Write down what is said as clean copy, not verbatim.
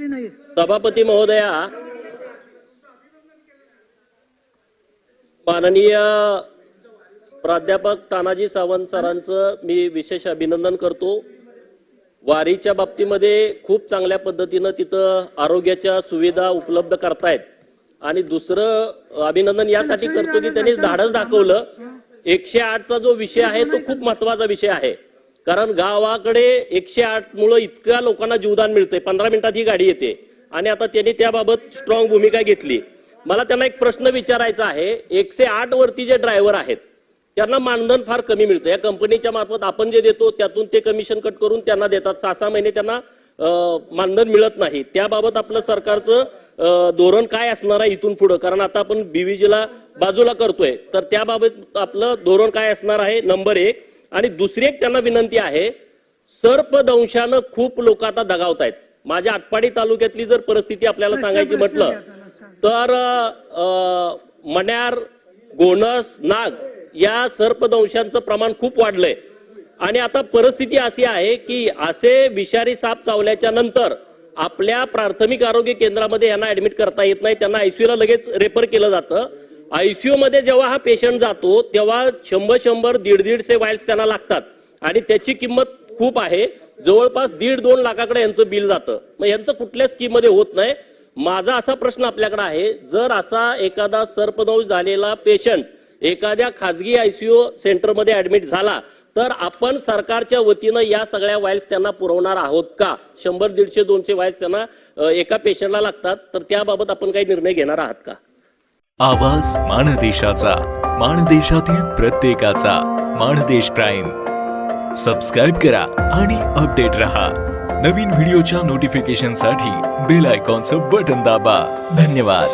गोष्टी नाहीत. सभापती महोदया, माननीय प्राध्यापक तानाजी सावंत सरांचं मी विशेष अभिनंदन करतो. वारीच्या बाबतीमध्ये खूप चांगल्या पद्धतीनं तिथं आरोग्याच्या सुविधा उपलब्ध करतायत. आणि दुसरं अभिनंदन यासाठी करतो की त्यांनी धाडस दाखवलं. 108चा जो विषय आहे तो खूप महत्वाचा विषय आहे. कारण गावाकडे 108 मुळे इतक्या लोकांना जीवदान मिळतंय. 15 मिनिटात ही गाडी येते आणि आता त्यांनी त्याबाबत स्ट्रॉंग भूमिका घेतली. मला त्यांना एक प्रश्न विचारायचा आहे. 108 वरती जे ड्रायव्हर आहेत त्यांना मानधन फार कमी मिळतं. या कंपनीच्या मार्फत आपण जे देतो त्यातून ते कमिशन कट करून त्यांना देतात. 6-6 महिने त्यांना मानधन मिळत नाही. त्याबाबत आपलं सरकारचं धोरण काय असणार आहे इथून पुढे? कारण आता आपण बीव्हीजीला बाजूला करतोय, तर त्याबाबत आपलं धोरण काय असणार आहे? नंबर 1. आणि दुसरी एक त्यांना विनंती आहे, सर्पदंशानं खूप लोक आता दगावतायत. माझ्या आटपाडी तालुक्यातली जर परिस्थिती आपल्याला सांगायची म्हटलं तर मण्यार, गोनस, नाग या सर्पदंशांचं प्रमाण खूप वाढलंय. आणि आता परिस्थिती अशी आहे की असे विषारी साप चावल्याच्या नंतर आपल्या प्राथमिक आरोग्य केंद्रामध्ये यांना ऍडमिट करता येत नाही. त्यांना आयसीयूला लगेच रेफर केलं जातं. आयसीयू मध्ये जेव्हा हा पेशंट जातो तेव्हा 100 150 वायल्स त्यांना लागतात आणि त्याची किंमत खूप आहे. जवळपास 1.5-2 लाखाकडे यांचं बिल जातं. मग यांचं कुठल्या स्कीम मध्ये होत नाही. माझा असा प्रश्न आपल्याकडे आहे, जर असा एखादा सर्पदंश झालेला पेशंट एखाद्या खाजगी आयसीयू सेंटरमध्ये ऍडमिट झाला तर आपण सरकारच्या वतीनं या सगळ्या वायल्स त्यांना पुरवणार आहोत का? 100, 150, 200 वायल्स त्यांना एका पेशंटला लागतात, तर त्याबाबत आपण काही निर्णय घेणार आहात का? आवाज माणदेशाचा, माणदेशातील प्रत्येकाचा. माणदेश प्राईम सबस्क्राईब करा आणि अपडेट रहा. नवीन व्हिडिओच्या नोटिफिकेशनसाठी बेल आयकॉनचं बटन दाबा. धन्यवाद.